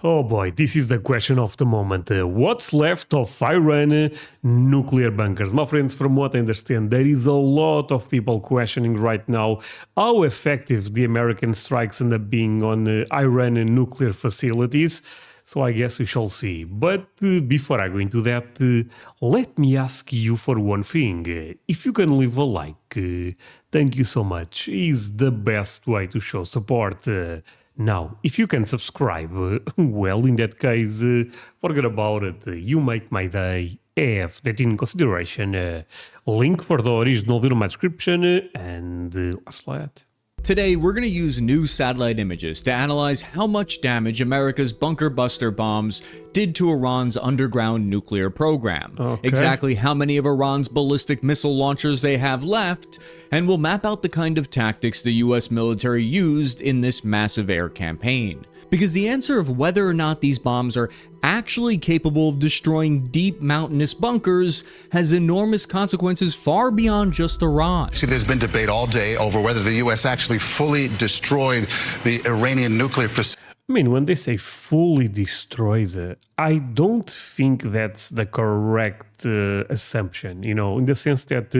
Oh boy, this is the question of the moment. What's left of Iran nuclear bunkers? My friends, from what I understand, there is a lot of people questioning right now how effective the American strikes end up being on Iran nuclear facilities. So I guess we shall see. But before I go into that, let me ask you for one thing. If you can leave a like, thank you so much. Is the best way to show support. Now, if you can subscribe, well, in that case, forget about it. You make my day. Have that in consideration. Link for the original video in my description, and let's let. Today, we're going to use new satellite images to analyze how much damage America's bunker buster bombs did to Iran's underground nuclear program, exactly how many of Iran's ballistic missile launchers they have left, and we'll map out the kind of tactics the US military used in this massive air campaign. Because the answer of whether or not these bombs are actually capable of destroying deep mountainous bunkers has enormous consequences far beyond just Iran. See, there's been debate all day over whether the U.S. actually fully destroyed the Iranian nuclear facility. I mean, when they say fully destroyed, I don't think that's the correct assumption, in the sense that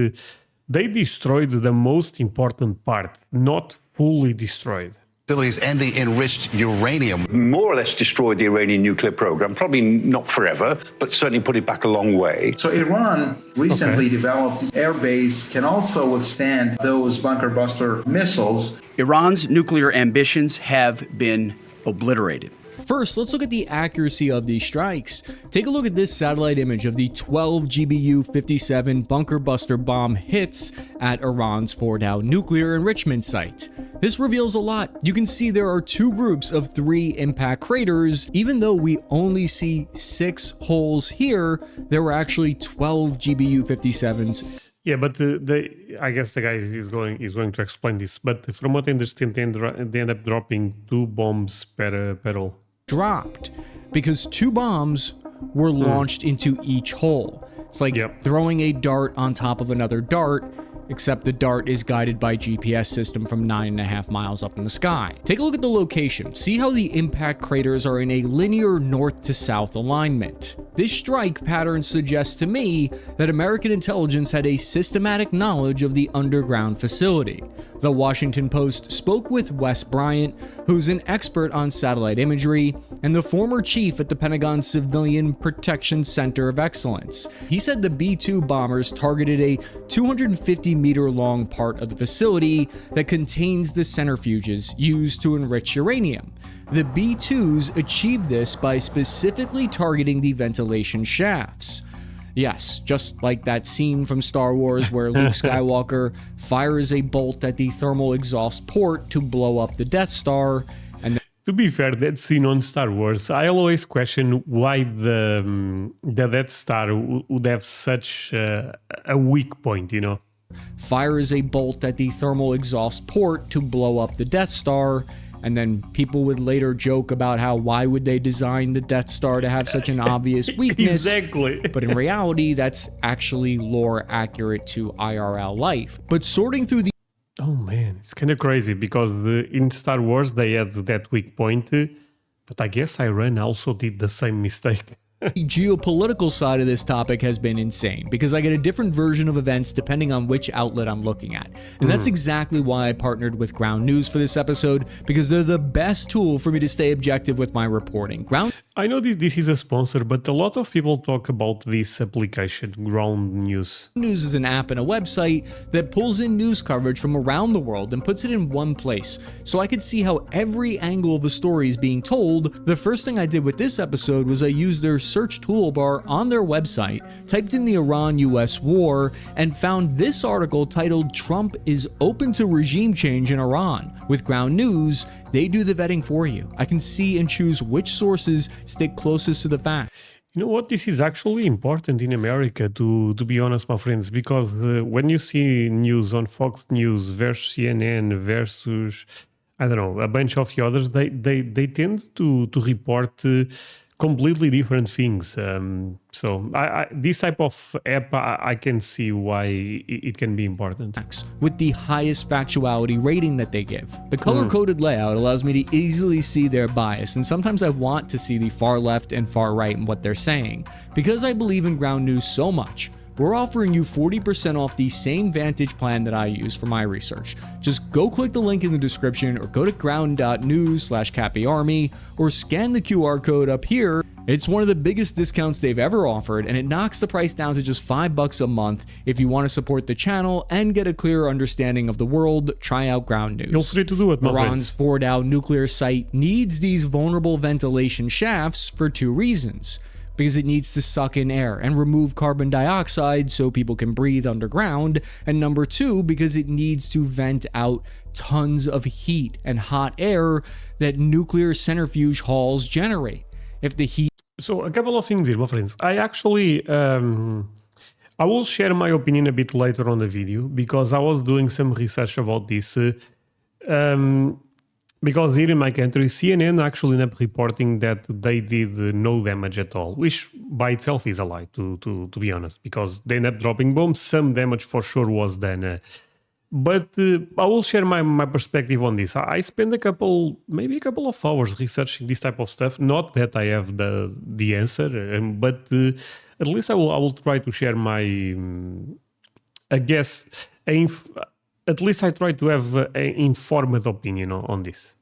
they destroyed the most important part, not fully destroyed. And the enriched uranium. More or less destroyed the Iranian nuclear program, probably not forever, but certainly put it back a long way. So Iran recently developed air base can also withstand those bunker buster missiles. Iran's nuclear ambitions have been obliterated. First, let's look at the accuracy of these strikes. Take a look at this satellite image of the 12 GBU-57 bunker buster bomb hits at Iran's Fordow nuclear enrichment site. This reveals a lot. You can see there are two groups of 3 impact craters. Even though we only see 6 holes here, there were actually 12 GBU-57s. Yeah, but I guess the guy is going to explain this. But from what I understand, they end up dropping 2 bombs per hole. Dropped because 2 bombs were launched into each hole. It's like throwing a dart on top of another dart, except the dart is guided by GPS system from 9.5 miles up in the sky. Take a look at the location. See how the impact craters are in a linear north to south alignment. This strike pattern suggests to me that American intelligence had a systematic knowledge of the underground facility. The Washington Post spoke with Wes Bryant, who's an expert on satellite imagery and the former chief at the Pentagon Civilian Protection Center of Excellence. He said the B-2 bombers targeted a 250-meter-long part of the facility that contains the centrifuges used to enrich uranium. The B-2s achieved this by specifically targeting the ventilation shafts. Yes, just like that scene from Star Wars where Luke Skywalker fires a bolt at the thermal exhaust port to blow up the Death Star. And to be fair, that scene on Star Wars, I always question why the Death Star would have such a weak point, Fires a bolt at the thermal exhaust port to blow up the Death Star. And then people would later joke about how why would they design the Death Star to have such an obvious weakness. Exactly. But in reality, that's actually lore accurate to IRL life. But sorting through the... Oh man, it's kind of crazy because in Star Wars they had that weak point, but I guess Iran also did the same mistake. The geopolitical side of this topic has been insane because I get a different version of events depending on which outlet I'm looking at. And that's exactly why I partnered with Ground News for this episode, because they're the best tool for me to stay objective with my reporting. I know this is a sponsor, but a lot of people talk about this application, Ground News. News is an app and a website that pulls in news coverage from around the world and puts it in one place, so I could see how every angle of a story is being told. The first thing I did with this episode was I used their search toolbar on their website, typed in the Iran-US war, and found this article titled "Trump is Open to Regime Change in Iran." With Ground News, they do the vetting for you. I can see and choose which sources stick closest to the fact. You know what? This is actually important in America, to be honest, my friends, because when you see news on Fox News versus CNN versus, I don't know, a bunch of the others, they tend to report completely different things. So this type of app, I can see why it can be important. With the highest factuality rating that they give. The color-coded layout allows me to easily see their bias, and sometimes I want to see the far left and far right in what they're saying. Because I believe in ground news so much, we're offering you 40% off the same Vantage plan that I use for my research. Just go click the link in the description or go to ground.news/CappyArmy or scan the QR code up here. It's one of the biggest discounts they've ever offered, and it knocks the price down to just $5 a month. If you want to support the channel and get a clearer understanding of the world, try out Ground News. Feel free to do it, my Iran's friends. Fordow nuclear site needs these vulnerable ventilation shafts for two reasons. Because it needs to suck in air and remove carbon dioxide so people can breathe underground, and number two, because it needs to vent out tons of heat and hot air that nuclear centrifuge halls generate. If the heat... So a couple of things here, my friends. I actually, I will share my opinion a bit later on the video, because I was doing some research about this. Because here in my country, CNN actually ended up reporting that they did no damage at all, which by itself is a lie, to be honest, because they ended up dropping bombs. Some damage for sure was done. But I will share my perspective on this. I spent maybe a couple of hours researching this type of stuff. Not that I have the answer, but at least I will try to share my, I guess, at least I try to have an informed opinion on this.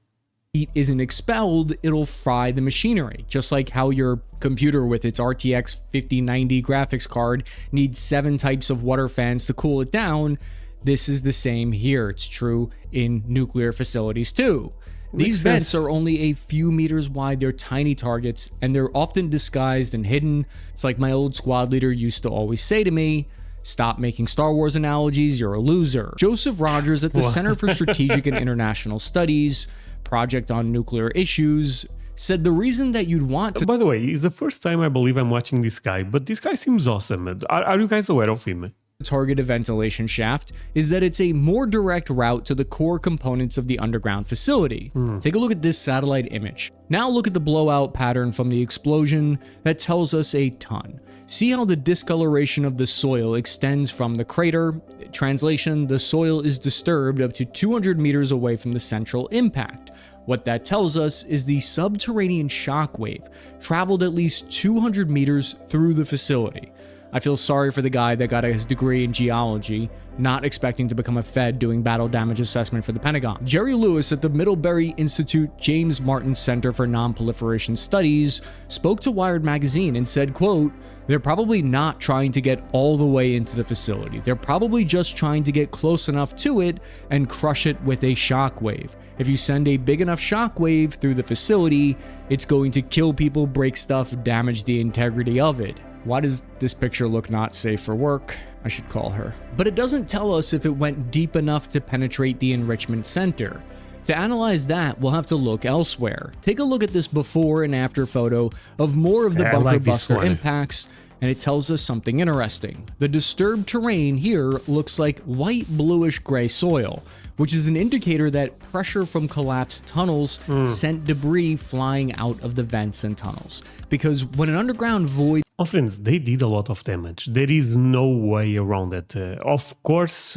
Heat isn't expelled, it'll fry the machinery. Just like how your computer with its RTX 5090 graphics card needs 7 types of water fans to cool it down, this is the same here. It's true in nuclear facilities too. These vents are only a few meters wide, they're tiny targets, and they're often disguised and hidden. It's like my old squad leader used to always say to me, "Stop making Star Wars analogies, you're a loser." Joseph Rogers at the Center for Strategic and International Studies, Project on Nuclear Issues, said the reason that you'd want to... By the way, it's the first time I believe I'm watching this guy, but this guy seems awesome. Are you guys aware of him? Target a ventilation shaft is that it's a more direct route to the core components of the underground facility. Take a look at this satellite image. Now look at the blowout pattern from the explosion that tells us a ton. See how the discoloration of the soil extends from the crater. Translation, the soil is disturbed up to 200 meters away from the central impact. What that tells us is the subterranean shockwave traveled at least 200 meters through the facility. I feel sorry for the guy that got his degree in geology, not expecting to become a Fed doing battle damage assessment for the Pentagon. Jerry Lewis at the Middlebury Institute James Martin Center for Non-Proliferation Studies spoke to Wired magazine and said, quote, "They're probably not trying to get all the way into the facility. They're probably just trying to get close enough to it and crush it with a shockwave. If you send a big enough shockwave through the facility, it's going to kill people, break stuff, damage the integrity of it." Why does this picture look not safe for work? I should call her. But it doesn't tell us if it went deep enough to penetrate the enrichment center. To analyze that, we'll have to look elsewhere. Take a look at this before and after photo of more of the bunker buster impacts, and it tells us something interesting. The disturbed terrain here looks like white bluish gray soil, which is an indicator that pressure from collapsed tunnels sent debris flying out of the vents and tunnels. Because when an underground void... Oh, friends, they did a lot of damage. There is no way around it. Of course,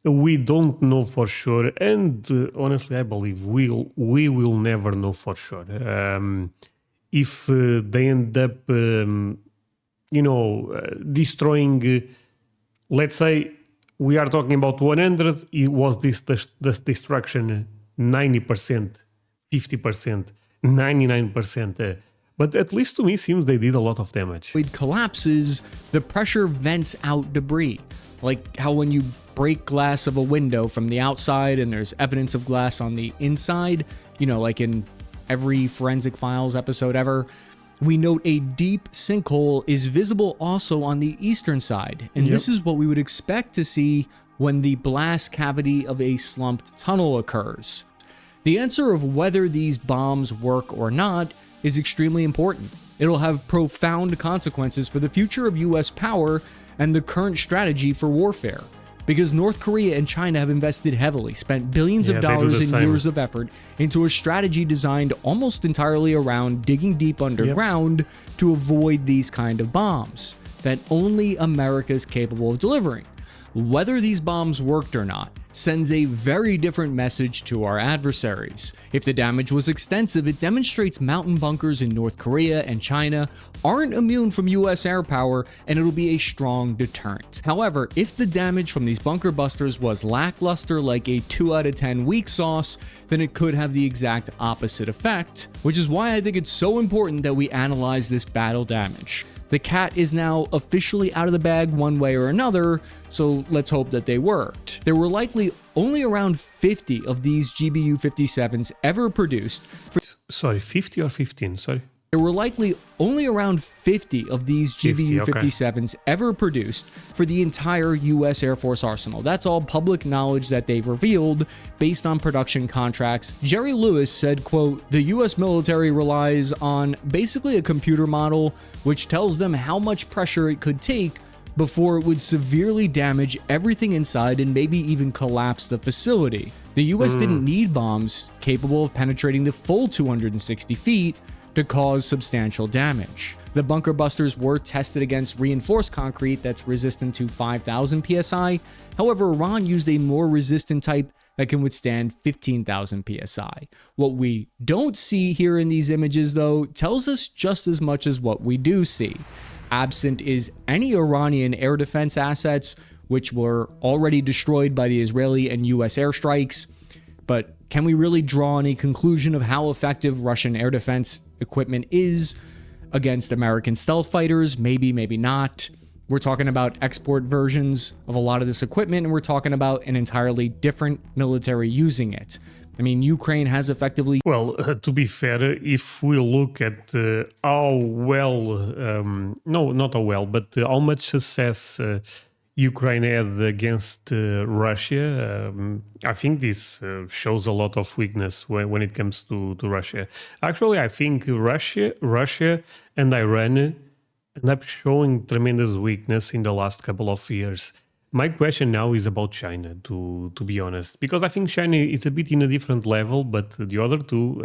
we don't know for sure, and honestly, I believe we will never know for sure. If they end up, destroying, let's say, we are talking about 100, it was this destruction 90%, 50%, 99%. But at least to me, it seems they did a lot of damage. It collapses, the pressure vents out debris. Like how when you break glass of a window from the outside and there's evidence of glass on the inside, like in every Forensic Files episode ever, we note a deep sinkhole is visible also on the eastern side. And this is what we would expect to see when the blast cavity of a slumped tunnel occurs. The answer of whether these bombs work or not is extremely important. It'll have profound consequences for the future of US power and the current strategy for warfare. because North Korea and China have invested heavily, spent billions of dollars and years of effort into a strategy designed almost entirely around digging deep underground to avoid these kind of bombs that only America is capable of delivering. Whether these bombs worked or not sends a very different message to our adversaries. If the damage was extensive, it demonstrates mountain bunkers in North Korea and China aren't immune from US air power, and it'll be a strong deterrent. However, if the damage from these bunker busters was lackluster, like a 2 out of 10 weak sauce, then it could have the exact opposite effect, which is why I think it's so important that we analyze this battle damage. The cat is now officially out of the bag one way or another, so let's hope that they worked. There were likely only around 50 of these GBU-57s ever produced. Sorry, 50 or 15? Sorry. There were likely only around 50 of these GBU-57s ever produced for the entire US Air Force arsenal. That's all public knowledge that they've revealed based on production contracts. Jerry Lewis said, quote, "The US military relies on basically a computer model which tells them how much pressure it could take before it would severely damage everything inside and maybe even collapse the facility. The US didn't need bombs capable of penetrating the full 260 feet to cause substantial damage. The bunker busters were tested against reinforced concrete that's resistant to 5,000 psi. However, Iran used a more resistant type that can withstand 15,000 psi. What we don't see here in these images, though, tells us just as much as what we do see. Absent is any Iranian air defense assets, which were already destroyed by the Israeli and US airstrikes. But can we really draw any conclusion of how effective Russian air defense equipment is against American stealth fighters? Maybe, maybe not. We're talking about export versions of a lot of this equipment, and we're talking about an entirely different military using it. I mean, Ukraine has effectively... Well, to be fair, if we look at how well, no, not how well, but how much success Ukraine had against Russia, I think this shows a lot of weakness when it comes to Russia. Actually, I think Russia and Iran end up showing tremendous weakness in the last couple of years. My question now is about China, to be honest, because I think China is a bit in a different level, but the other two,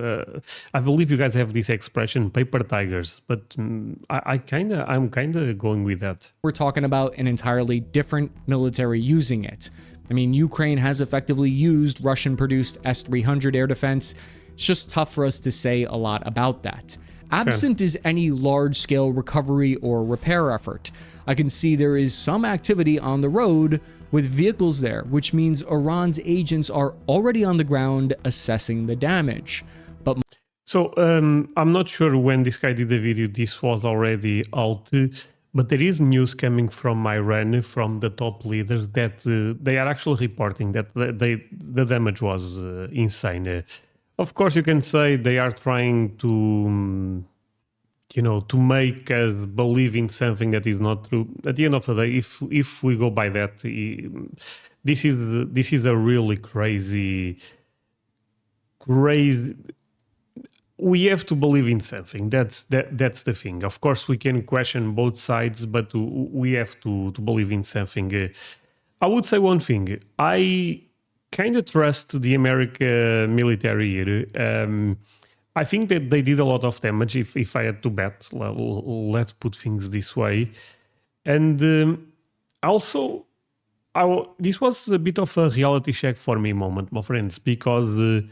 I believe you guys have this expression, paper tigers, but I'm kind of going with that. We're talking about an entirely different military using it. I mean, Ukraine has effectively used Russian-produced S-300 air defense. It's just tough for us to say a lot about that. Absent is any large-scale recovery or repair effort. I can see there is some activity on the road with vehicles there, which means Iran's agents are already on the ground assessing the damage. So I'm not sure when this guy did the video, this was already out, but there is news coming from Iran, from the top leaders, that they are actually reporting that the damage was insane. Of course, you can say they are trying to, to make us believe in something that is not true. At the end of the day, if we go by that, this is a really crazy. We have to believe in something. That's the thing. Of course, we can question both sides, but we have to believe in something. I would say one thing. I kind of trust the American military here. I think that they did a lot of damage, if I had to bet. Let's put things this way. And also, this was a bit of a reality check for me moment, my friends, because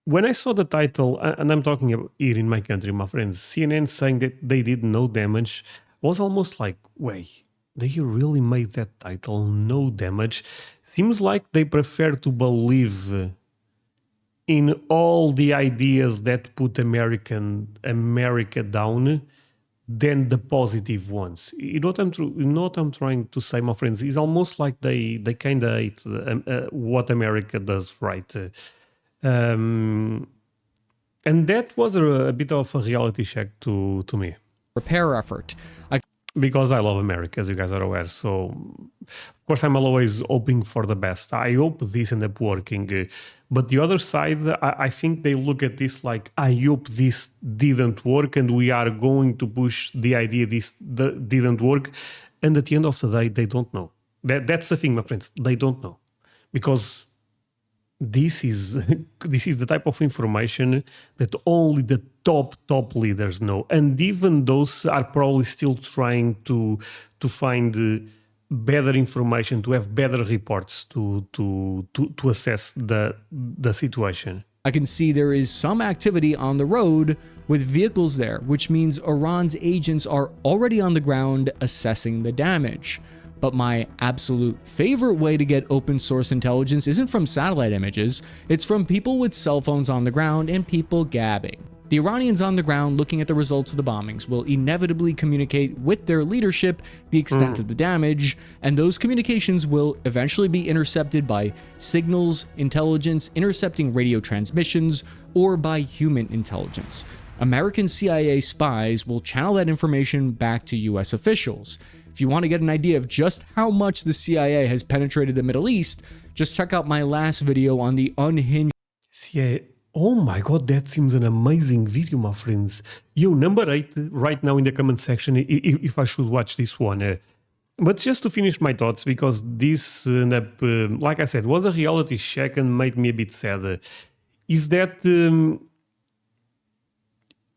when I saw the title, and I'm talking about here in my country, my friends, CNN saying that they did no damage, was almost like, wait, they really made that title, no damage? Seems like they prefer to believe in all the ideas that put America down than the positive ones. You know what I'm trying to say, my friends? It's almost like they kind of hate what America does right. And that was a bit of a reality check to me. Repair effort. Because I love America, as you guys are aware. So, of course, I'm always hoping for the best. I hope this ends up working. But the other side, I think they look at this like, I hope this didn't work and we are going to push the idea this didn't work. And at the end of the day, they don't know. That's the thing, my friends. They don't know, because this is this is the type of information that only the top leaders know, and even those are probably still trying to find better information, to have better reports to assess the situation. I can see there is some activity on the road with vehicles there, which means Iran's agents are already on the ground assessing the damage. But my absolute favorite way to get open source intelligence isn't from satellite images, it's from people with cell phones on the ground and people gabbing. The Iranians on the ground looking at the results of the bombings will inevitably communicate with their leadership the extent of the damage, and those communications will eventually be intercepted by signals intelligence intercepting radio transmissions, or by human intelligence. American CIA spies will channel that information back to US officials. If you want to get an idea of just how much the CIA has penetrated the Middle East, just check out my last video on the unhinged CIA. Oh my god, that seems an amazing video, my friends. Yo, number 8 right now in the comment section if I should watch this one. But just to finish my thoughts, because this ended up, like I said, was a reality check and made me a bit sad. Is that, you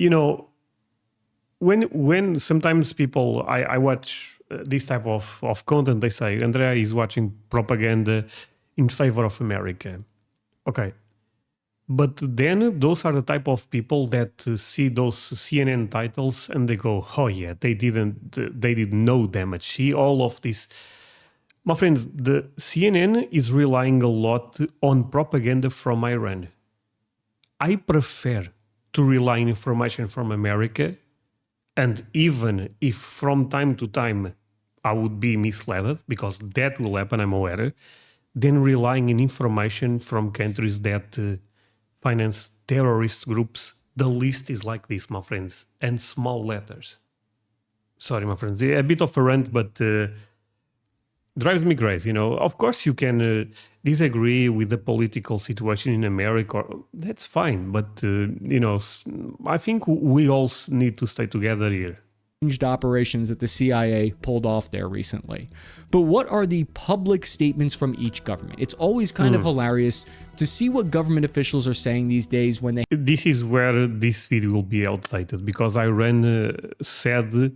know, when sometimes people, I watch this type of content, they say, André is watching propaganda in favor of America. Okay. But then those are the type of people that see those CNN titles and they go, oh yeah, they did no damage. See all of this. My friends, the CNN is relying a lot on propaganda from Iran. I prefer to rely on information from America, and even if from time to time I would be misled, because that will happen, I'm aware, than relying on information from countries that finance terrorist groups. The list is like this, my friends, and small letters. Sorry, my friends, a bit of a rant, but drives me crazy. You know, of course you can disagree with the political situation in America. That's fine, but you know, I think we all need to stay together here. Operations that the CIA pulled off there recently. But what are the public statements from each government? It's always kind of hilarious to see what government officials are saying these days when they... This is where this video will be outdated, because Iran said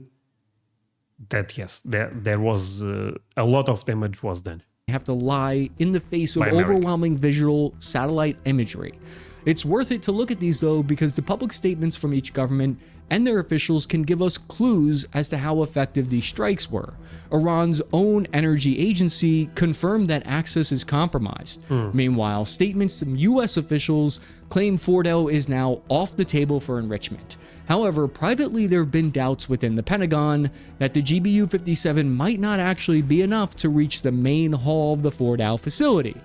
that yes, there was a lot of damage was done. have to lie in the face of overwhelming visual satellite imagery. It's worth it to look at these though, because the public statements from each government and their officials can give us clues as to how effective these strikes were. Iran's own energy agency confirmed that access is compromised. Meanwhile, statements from US officials claim Fordow is now off the table for enrichment. However, privately there have been doubts within the Pentagon that the GBU-57 might not actually be enough to reach the main hull of the Fordow facility.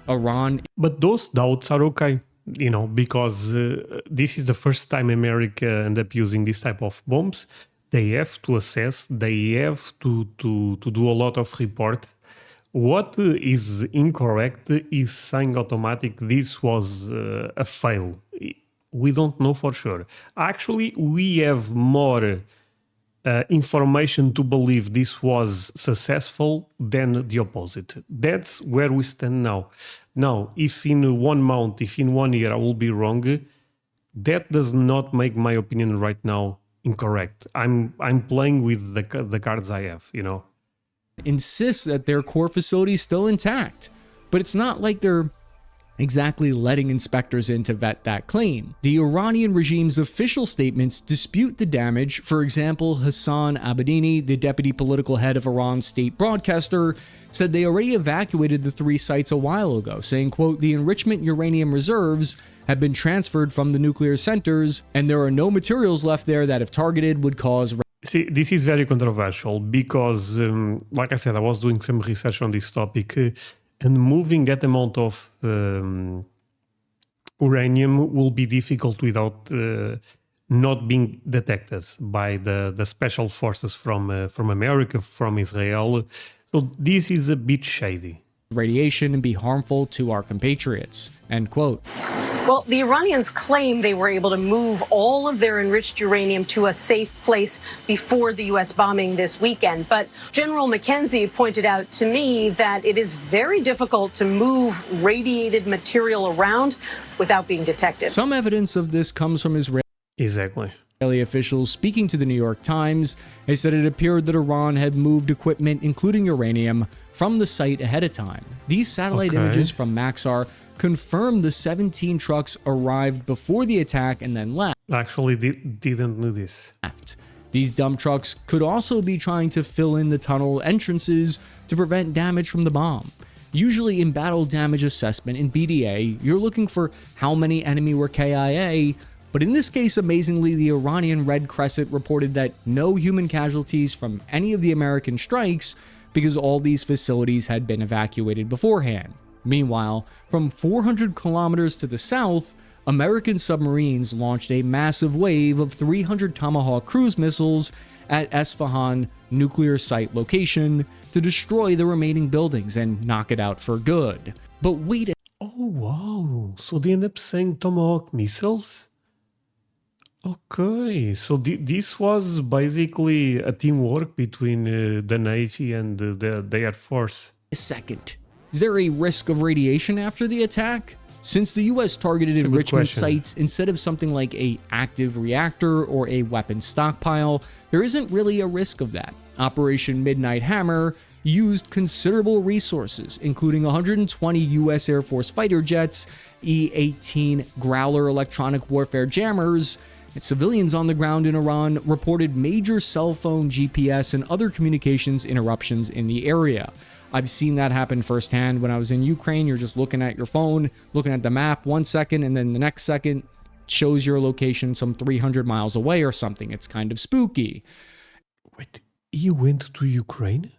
Iran... But those doubts are okay. You know, because this is the first time America end up using this type of bombs. They have to assess, they have to do a lot of report. What is incorrect is saying automatic this was a fail. We don't know for sure. Actually, we have more information to believe this was successful than the opposite. That's where we stand now. Now, if in 1 month, if in 1 year I will be wrong, that does not make my opinion right now incorrect. I'm playing with the cards I have, you know. Insists that their core facility is still intact, but it's not like they're exactly letting inspectors in to vet that claim. The Iranian regime's official statements dispute the damage. For example, Hassan Abedini, the deputy political head of Iran's state broadcaster, said they already evacuated the 3 sites a while ago, saying, quote, the enrichment uranium reserves have been transferred from the nuclear centers, and there are no materials left there that if targeted would cause... See, this is very controversial because, like I said, I was doing some research on this topic, and moving that amount of uranium will be difficult without not being detected by the special forces from America, from Israel. So this is a bit shady. Radiation and be harmful to our compatriots, end quote. Well, the Iranians claim they were able to move all of their enriched uranium to a safe place before the U.S. bombing this weekend. But General McKenzie pointed out to me that it is very difficult to move radiated material around without being detected. Some evidence of this comes from Exactly. Israeli officials speaking to the New York Times. They said it appeared that Iran had moved equipment, including uranium, from the site ahead of time. These satellite images from Maxar confirmed the 17 trucks arrived before the attack and then left. Actually, didn't know this. These dump trucks could also be trying to fill in the tunnel entrances to prevent damage from the bomb. Usually in battle damage assessment in BDA, you're looking for how many enemy were KIA, but in this case, amazingly, the Iranian Red Crescent reported that no human casualties from any of the American strikes because all these facilities had been evacuated beforehand. Meanwhile, from 400 kilometers to the south, American submarines launched a massive wave of 300 Tomahawk cruise missiles at Esfahan nuclear site location to destroy the remaining buildings and knock it out for good. But wait a— Oh, wow. So they end up saying Tomahawk missiles? Okay, so this was basically a teamwork between the Navy and the Air Force. second. Is there a risk of radiation after the attack? Since the US targeted enrichment sites instead of something like a active reactor or a weapon stockpile, there isn't really a risk of that. Operation Midnight Hammer used considerable resources, including 120 US Air Force fighter jets, E-18 Growler electronic warfare jammers, and civilians on the ground in Iran reported major cell phone, GPS, and other communications interruptions in the area. I've seen that happen firsthand when I was in Ukraine. You're just looking at your phone, looking at the map 1 second, and then the next second shows your location some 300 miles away or something. It's kind of spooky. Wait, you went to Ukraine?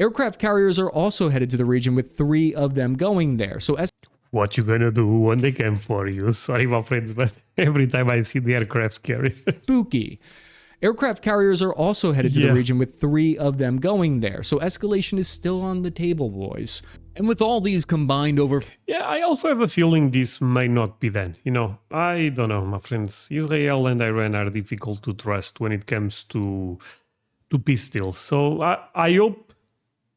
Aircraft carriers are also headed to the region, with 3 of them going there. So as what you gonna do when they come for you? Sorry, my friends, but every time I see the aircraft carrier. Spooky. Aircraft carriers are also headed to the region, with 3 of them going there. So escalation is still on the table, boys. And with all these combined over... Yeah, I also have a feeling this may not be then. You know, I don't know, my friends. Israel and Iran are difficult to trust when it comes to peace deals. So I hope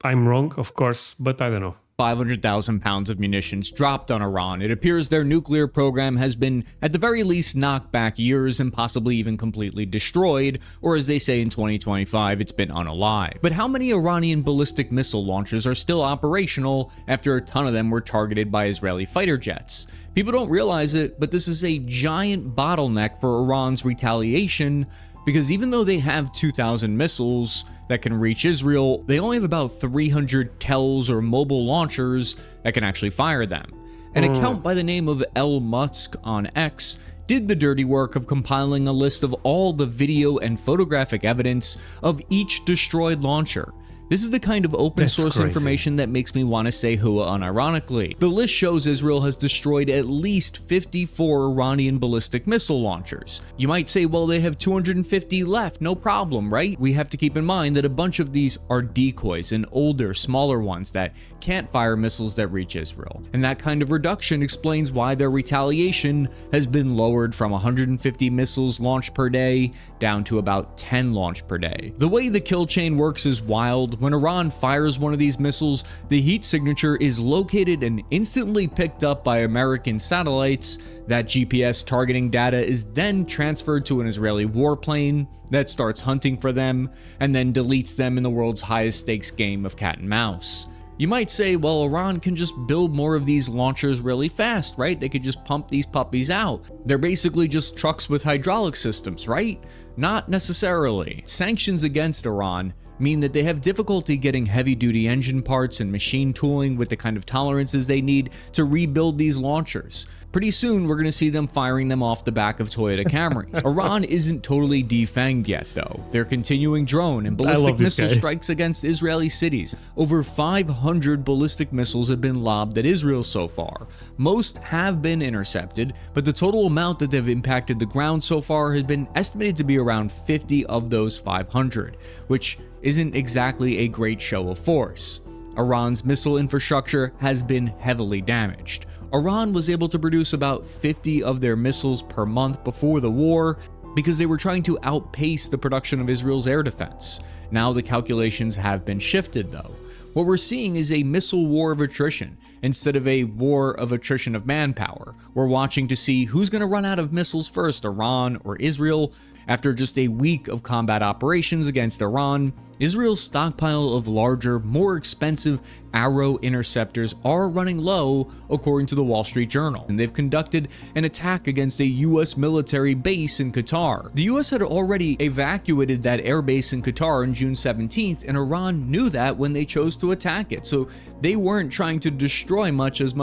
I'm wrong, of course, but I don't know. 500,000 pounds of munitions dropped on Iran. It appears their nuclear program has been, at the very least, knocked back years and possibly even completely destroyed, or as they say in 2025, it's been unalive. But how many Iranian ballistic missile launchers are still operational after a ton of them were targeted by Israeli fighter jets? People don't realize it, but this is a giant bottleneck for Iran's retaliation, because even though they have 2,000 missiles that can reach Israel, they only have about 300 TELs or mobile launchers that can actually fire them. An account by the name of El Musk on X did the dirty work of compiling a list of all the video and photographic evidence of each destroyed launcher. This is the kind of open source information that makes me want to say hua unironically. The list shows Israel has destroyed at least 54 Iranian ballistic missile launchers. You might say, well, they have 250 left, no problem, right? We have to keep in mind that a bunch of these are decoys and older, smaller ones that can't fire missiles that reach Israel. And that kind of reduction explains why their retaliation has been lowered from 150 missiles launched per day down to about 10 launched per day. The way the kill chain works is wild. When Iran fires one of these missiles, the heat signature is located and instantly picked up by American satellites. That GPS targeting data is then transferred to an Israeli warplane that starts hunting for them and then deletes them in the world's highest stakes game of cat and mouse. You might say, well, Iran can just build more of these launchers really fast, right? They could just pump these puppies out. They're basically just trucks with hydraulic systems, right? Not necessarily. Sanctions against Iran mean that they have difficulty getting heavy-duty engine parts and machine tooling with the kind of tolerances they need to rebuild these launchers. Pretty soon, we're going to see them firing them off the back of Toyota Camrys. Iran isn't totally defanged yet, though. They're continuing drone and ballistic missile strikes against Israeli cities. Over 500 ballistic missiles have been lobbed at Israel so far. Most have been intercepted, but the total amount that they've impacted the ground so far has been estimated to be around 50 of those 500, which isn't exactly a great show of force. Iran's missile infrastructure has been heavily damaged. Iran was able to produce about 50 of their missiles per month before the war because they were trying to outpace the production of Israel's air defense. Now the calculations have been shifted though. What we're seeing is a missile war of attrition instead of a war of attrition of manpower. We're watching to see who's going to run out of missiles first, Iran or Israel. After just a week of combat operations against Iran, Israel's stockpile of larger, more expensive Arrow interceptors are running low, according to the Wall Street Journal, and they've conducted an attack against a U.S. military base in Qatar. The U.S. had already evacuated that air base in Qatar on June 17th, and Iran knew that when they chose to attack it, so they weren't trying to destroy much as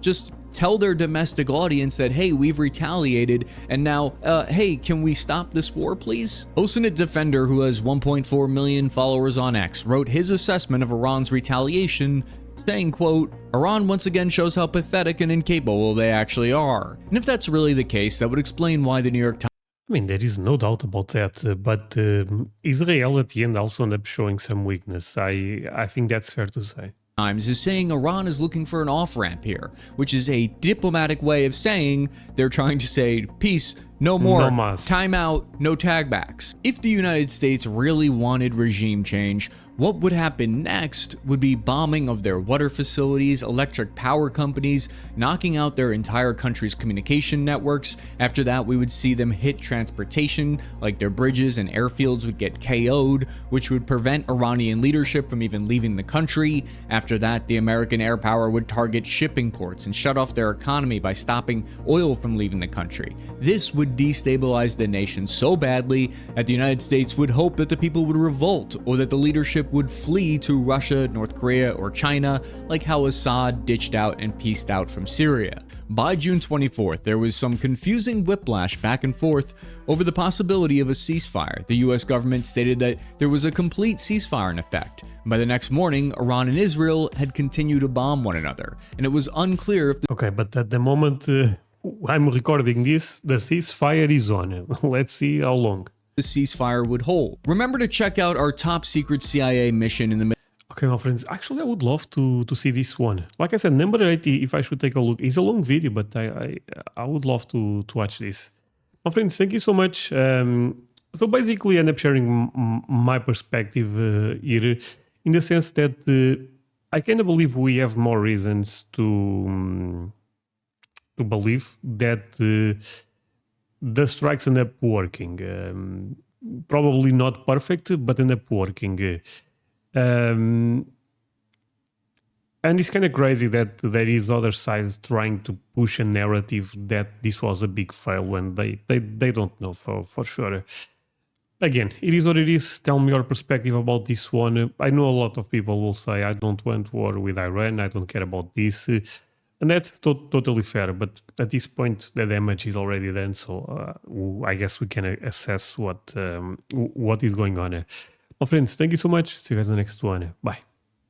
just tell their domestic audience that, hey, we've retaliated, and now, hey, can we stop this war, please? Osanit Defender, who has 1.4 million followers on X, wrote his assessment of Iran's retaliation, saying, quote, Iran once again shows how pathetic and incapable they actually are. And if that's really the case, that would explain why the New York Times I mean, there is no doubt about that, but Israel at the end also ended up showing some weakness. I think that's fair to say. is saying Iran is looking for an off-ramp here, which is a diplomatic way of saying they're trying to say peace, no more, no mas. time out, no tagbacks. If the United States really wanted regime change, what would happen next would be bombing of their water facilities, electric power companies, knocking out their entire country's communication networks. After that, we would see them hit transportation, like their bridges and airfields would get KO'd, which would prevent Iranian leadership from even leaving the country. After that, the American air power would target shipping ports and shut off their economy by stopping oil from leaving the country. This would destabilize the nation so badly that the United States would hope that the people would revolt or that the leadership would flee to Russia, North Korea, or China, like how Assad ditched out and pieced out from Syria. By June 24th, there was some confusing whiplash back and forth over the possibility of a ceasefire. The US government stated that there was a complete ceasefire in effect. By the next morning, Iran and Israel had continued to bomb one another, and it was unclear if the Okay, but at the moment I'm recording this, the ceasefire is on. Let's see how long. the ceasefire would hold. Remember to check out our top secret CIA mission in the Okay, my friends, actually I would love to see this one. Like I said, number 80, if I should take a look, it's a long video, but I would love to watch this. My friends, thank you so much. So basically I end up sharing my perspective here in the sense that I kind of believe we have more reasons to believe that the strikes end up working. Probably not perfect, but end up working. And it's kind of crazy that there is other sides trying to push a narrative that this was a big fail when they don't know for sure. Again, it is what it is. Tell me your perspective about this one. I know a lot of people will say, I don't want war with Iran, I don't care about this. And that's totally fair, but at this point, the damage is already done, so I guess we can assess what is going on. My friends, thank you so much. See you guys in the next one. Bye.